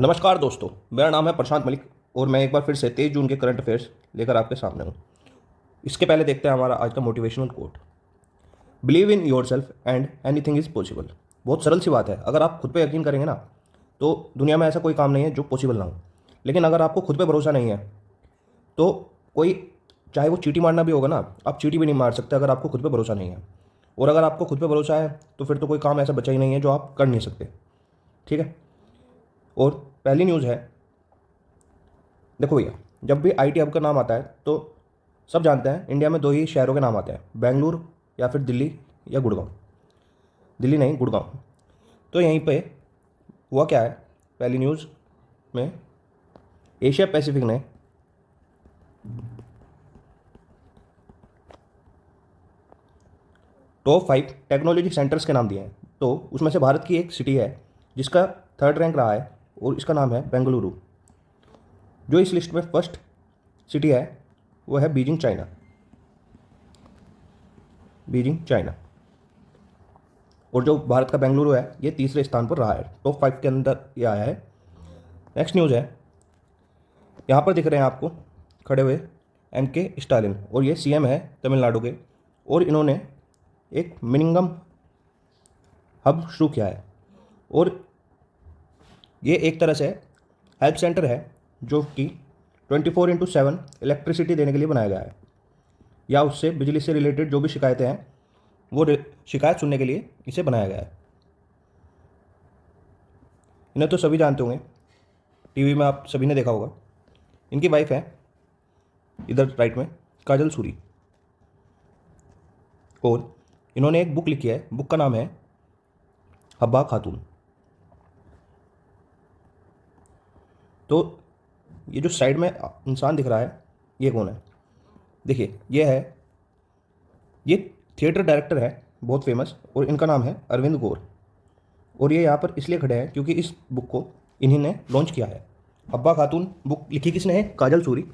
नमस्कार दोस्तों, मेरा नाम है प्रशांत मलिक और मैं एक बार फिर से 23 जून के करंट अफेयर्स लेकर आपके सामने हूँ। इसके पहले देखते हैं हमारा आज का motivational quote. Believe in your self and anything is possible. बहुत सरल सी बात है। अगर आप खुद पे यकीन करेंगे ना, तो दुनिया में ऐसा कोई काम नहीं है जो पॉसिबल ना हो। लेकिन अगर आपको खुद पे भरोसा नहीं है तो कोई, चाहे वो चींटी मारना भी होगा ना, आप चींटी भी नहीं मार सकते अगर आपको खुद पे भरोसा नहीं है। और अगर आपको खुद पे भरोसा है तो फिर तो कोई काम ऐसा बचा ही नहीं है जो आप कर नहीं सकते। ठीक है। और पहली न्यूज़ है, देखो भैया, जब भी आईटी हब का नाम आता है तो सब जानते हैं इंडिया में दो ही शहरों के नाम आते हैं, बेंगलुरु या फिर दिल्ली या गुड़गांव। दिल्ली नहीं, गुड़गांव। तो यहीं पे हुआ क्या है, पहली न्यूज़ में एशिया पैसिफिक ने टॉप 5 टेक्नोलॉजी सेंटर्स के नाम दिए हैं। तो उसमें से भारत की एक सिटी है जिसका 3rd रैंक रहा है और इसका नाम है बेंगलुरु। जो इस लिस्ट में फर्स्ट सिटी है वो है बीजिंग, चाइना। Beijing, China. और जो भारत का बेंगलुरु है ये तीसरे स्थान पर रहा है, टॉप 5 के अंदर ये आया है। नेक्स्ट न्यूज़ है, यहाँ पर दिख रहे हैं आपको खड़े हुए एम.के. स्टालिन, और ये सीएम है तमिलनाडु के। और इन्होंने एक मिनिंगम हब शुरू किया है और ये एक तरह से हेल्प सेंटर है जो कि 24/7 इलेक्ट्रिसिटी देने के लिए बनाया गया है, या उससे बिजली से रिलेटेड जो भी शिकायतें हैं वो शिकायत सुनने के लिए इसे बनाया गया है। इन्हें तो सभी जानते होंगे, टीवी में आप सभी ने देखा होगा। इनकी वाइफ है इधर राइट में काजल सूरी, और इन्होंने एक बुक लिखी है, बुक का नाम है हब्बा खातून। तो ये जो साइड में इंसान दिख रहा है ये कौन है? देखिए, ये थिएटर डायरेक्टर है बहुत फेमस, और इनका नाम है अरविंद गौर। और ये यहाँ पर इसलिए खड़े हैं क्योंकि इस बुक को इन्हीं ने लॉन्च किया है। हब्बा खातून बुक लिखी किसने है? काजल सूरी।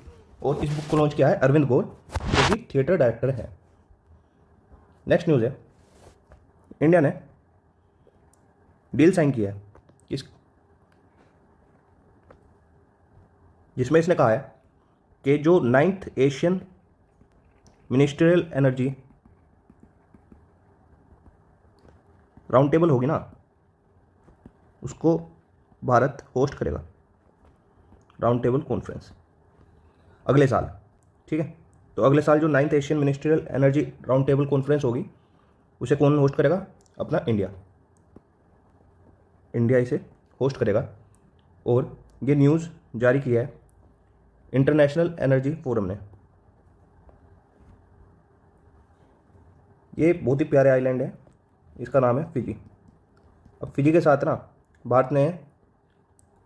और इस बुक को लॉन्च किया है अरविंद गौर, जो कि थिएटर डायरेक्टर है। नेक्स्ट न्यूज़ है, इंडिया ने डील साइन किया है इस जिसमें इसने कहा है कि जो 9th Asian ministerial energy round table होगी ना, उसको भारत होस्ट करेगा, राउंड टेबल कॉन्फ्रेंस, अगले साल। ठीक है। तो अगले साल जो 9th Asian ministerial energy round table conference होगी उसे कौन होस्ट करेगा? अपना इंडिया। इंडिया इसे होस्ट करेगा। और ये न्यूज़ जारी की है इंटरनेशनल एनर्जी फोरम ने। ये बहुत ही प्यारे आइलैंड है, इसका नाम है फिजी। अब फिजी के साथ ना भारत ने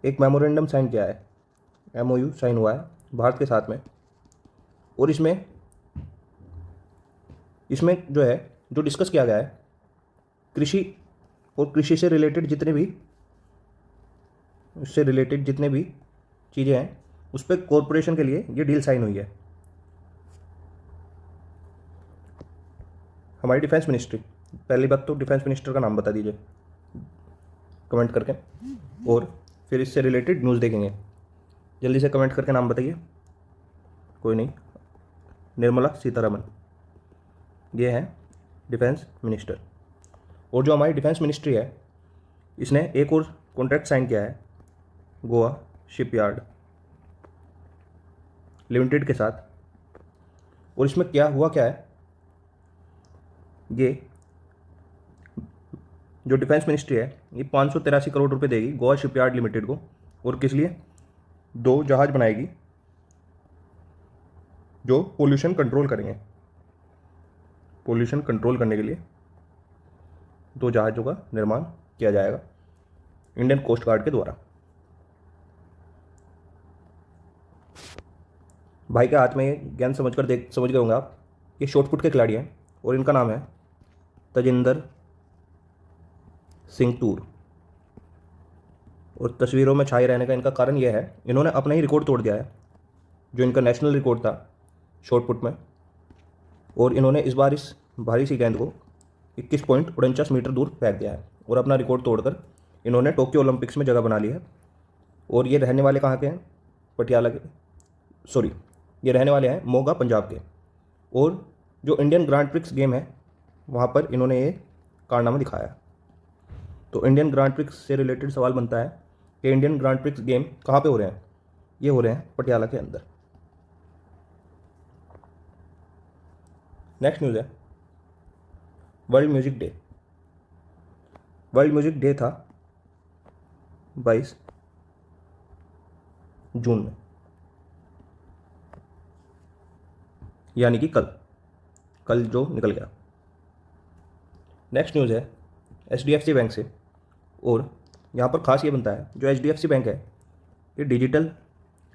एक मेमोरेंडम साइन किया है, MOU साइन हुआ है भारत के साथ में। और इसमें जो है, जो डिस्कस किया गया है, कृषि और कृषि से रिलेटेड जितने भी चीज़ें हैं उस पर कॉरपोरेशन के लिए ये डील साइन हुई है। हमारी डिफेंस मिनिस्ट्री, पहली बात तो डिफेंस मिनिस्टर का नाम बता दीजिए कमेंट करके, और फिर इससे रिलेटेड न्यूज़ देखेंगे। जल्दी से कमेंट करके नाम बताइए। कोई नहीं, निर्मला सीतारमन, ये हैं डिफेंस मिनिस्टर। और जो हमारी डिफेंस मिनिस्ट्री है इसने एक और कॉन्ट्रैक्ट साइन किया है गोवा शिपयार्ड लिमिटेड के साथ। और इसमें क्या है, ये जो डिफेंस मिनिस्ट्री है ये 583 करोड़ रुपए देगी गोवा शिपयार्ड लिमिटेड को। और किस लिए? 2 जहाज बनाएगी जो पोल्यूशन कंट्रोल करेंगे। पोल्यूशन कंट्रोल करने के लिए 2 जहाज़ों का निर्माण किया जाएगा इंडियन कोस्ट गार्ड के द्वारा। भाई के हाथ में ये ज्ञान समझ गए होंगे आप, ये शॉटपुट के खिलाड़ी हैं और इनका नाम है तजिंदर सिंह तूर। और तस्वीरों में छाए रहने का इनका कारण यह है, इन्होंने अपना ही रिकॉर्ड तोड़ दिया है जो इनका नेशनल रिकॉर्ड था शॉटपुट में। और इन्होंने इस बार इस भारी सी गेंद को 21.49 मीटर दूर फेंक दिया है और अपना रिकॉर्ड तोड़कर इन्होंने टोक्यो ओलंपिक्स में जगह बना ली है। और ये रहने वाले कहाँ के हैं? पटियाला के, सॉरी, ये रहने वाले हैं मोगा, पंजाब के। और जो इंडियन ग्रांड प्रिक्स गेम है वहाँ पर इन्होंने ये कारनामा दिखाया। तो इंडियन ग्रांड प्रिक्स से रिलेटेड सवाल बनता है कि इंडियन ग्रांड प्रिक्स गेम कहाँ पे हो रहे हैं? ये हो रहे हैं पटियाला के अंदर। नेक्स्ट न्यूज़ है world music day. World music day था 22 जून में, यानी कि कल जो निकल गया। नेक्स्ट न्यूज़ है HDFC बैंक से। और यहाँ पर खास ये बनता है, जो HDFC बैंक है ये डिजिटल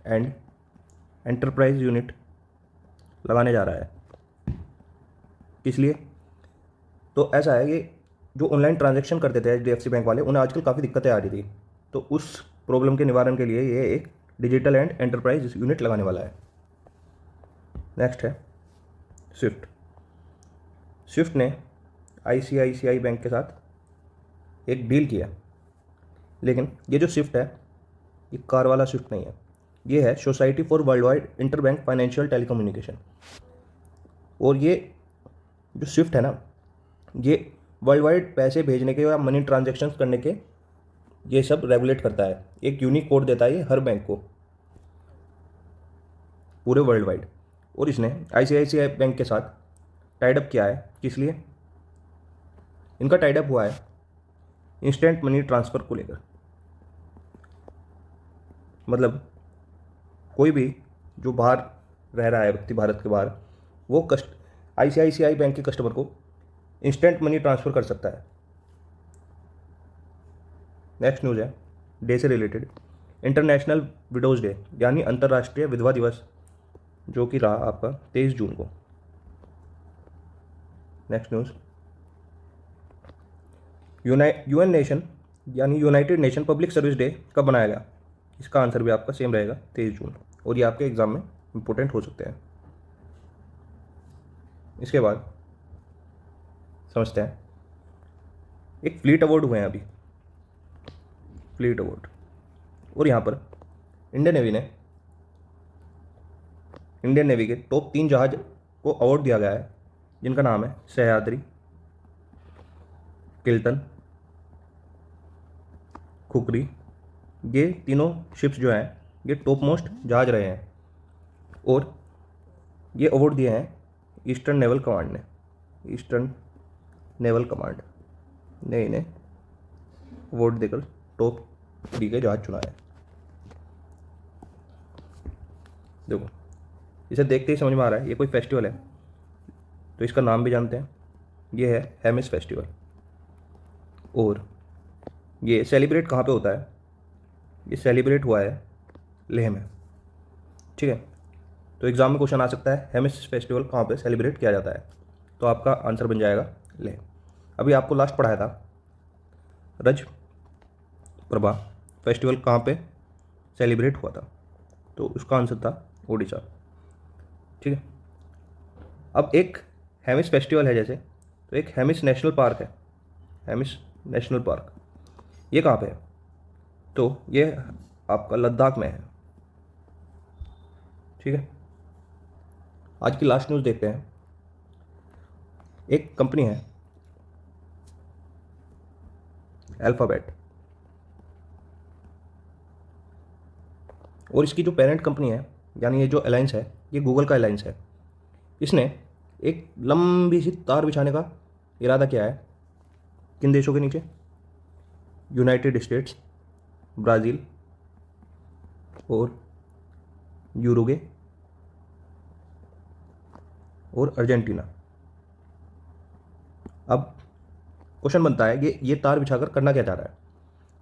एंड एंटरप्राइज यूनिट लगाने जा रहा है। किस लिए? तो ऐसा है, ये जो ऑनलाइन ट्रांजैक्शन करते थे HDFC बैंक वाले, उन्हें आजकल काफ़ी दिक्कतें आ रही थी। तो उस प्रॉब्लम के निवारण के लिए ये एक डिजिटल एंड एंटरप्राइज यूनिट लगाने वाला है। नेक्स्ट है स्विफ्ट ने ICICI बैंक के साथ एक डील किया। लेकिन ये जो स्विफ्ट है ये कार वाला स्विफ्ट नहीं है, ये है society for world wide inter bank financial telecommunication. और ये जो स्विफ्ट है ना, ये वर्ल्ड वाइड पैसे भेजने के या मनी ट्रांजेक्शन करने के ये सब रेगुलेट करता है। एक यूनिक कोड देता है ये हर बैंक को पूरे वर्ल्ड वाइड। और इसने ICICI बैंक के साथ टाइड अप किया है। किस लिए? इनका टाइड अप हुआ है इंस्टेंट मनी ट्रांसफ़र को लेकर। मतलब कोई भी जो बाहर रह रहा है व्यक्ति, भारत के बाहर, वो ICICI बैंक के कस्टमर को इंस्टेंट मनी ट्रांसफ़र कर सकता है। नेक्स्ट न्यूज़ है डे से रिलेटेड, इंटरनेशनल विडोज़ डे, यानी अंतर्राष्ट्रीय विधवा दिवस, जो कि रहा आपका 23 जून को। नेक्स्ट न्यूज़, UN नेशन यानी United nation public service day कब बनाया गया? इसका आंसर भी आपका सेम रहेगा 23 जून। और ये आपके एग्ज़ाम में इंपॉर्टेंट हो सकते हैं। इसके बाद समझते हैं, एक फ्लीट अवार्ड हुए हैं अभी, फ्लीट अवार्ड। और यहाँ पर इंडियन नेवी के टॉप 3 जहाज को अवार्ड दिया गया है, जिनका नाम है सह्याद्री, किल्टन, खुखरी। ये तीनों शिप्स जो हैं ये टॉप मोस्ट जहाज रहे हैं। और ये अवार्ड दिए हैं ईस्टर्न नेवल कमांड ने। ईस्टर्न नेवल कमांड ने इन्हें अवार्ड देकर टॉप 3 के जहाज चुना है। देखो, इसे देखते ही समझ में आ रहा है ये कोई फेस्टिवल है, तो इसका नाम भी जानते हैं, ये है हेमिस फेस्टिवल। और ये सेलिब्रेट कहाँ पे होता है? ये सेलिब्रेट हुआ है लेह में। ठीक है, तो एग्ज़ाम में क्वेश्चन आ सकता है हेमिस फेस्टिवल कहाँ पे सेलिब्रेट किया जाता है, तो आपका आंसर बन जाएगा लेह। अभी आपको लास्ट पढ़ाया था रज प्रभा फेस्टिवल कहाँ पे सेलिब्रेट हुआ था, तो उसका आंसर था उड़ीसा। ठीक है, अब एक हेमिस फेस्टिवल है जैसे, तो एक हेमिस नेशनल पार्क है। हेमिस नेशनल पार्क ये कहाँ पे है? तो ये आपका लद्दाख में है। ठीक है, आज की लास्ट न्यूज़ देखते हैं। एक कंपनी है अल्फ़ाबेट, और इसकी जो पेरेंट कंपनी है, यानी ये जो अलायंस है, ये गूगल का अलायंस है। इसने एक लंबी सी तार बिछाने का इरादा किया है। किन देशों के नीचे? यूनाइटेड स्टेट्स, ब्राज़ील और यूरुगे और अर्जेंटीना। अब क्वेश्चन बनता है ये तार बिछाकर करना क्या चाह रहा है?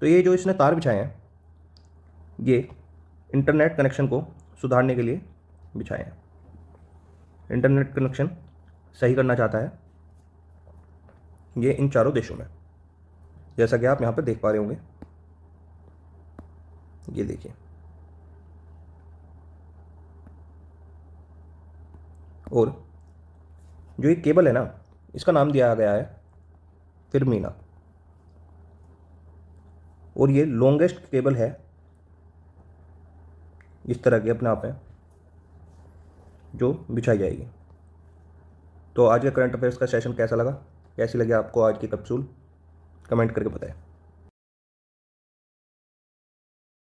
तो ये जो इसने तार बिछाए हैं ये इंटरनेट कनेक्शन को सुधारने के लिए बिछाए हैं। इंटरनेट कनेक्शन सही करना चाहता है ये इन चारों देशों में, जैसा कि आप यहाँ पर देख पा रहे होंगे। ये देखिए, और जो ये केबल है ना, इसका नाम दिया गया है फिरमीना। और ये लॉन्गेस्ट केबल है इस तरह के अपने आप हैं जो बिछाई जाएगी। तो आज के करंट अफेयर्स का सेशन कैसा लगा, कैसी लगी आपको आज की कैप्सूल, कमेंट करके बताएं।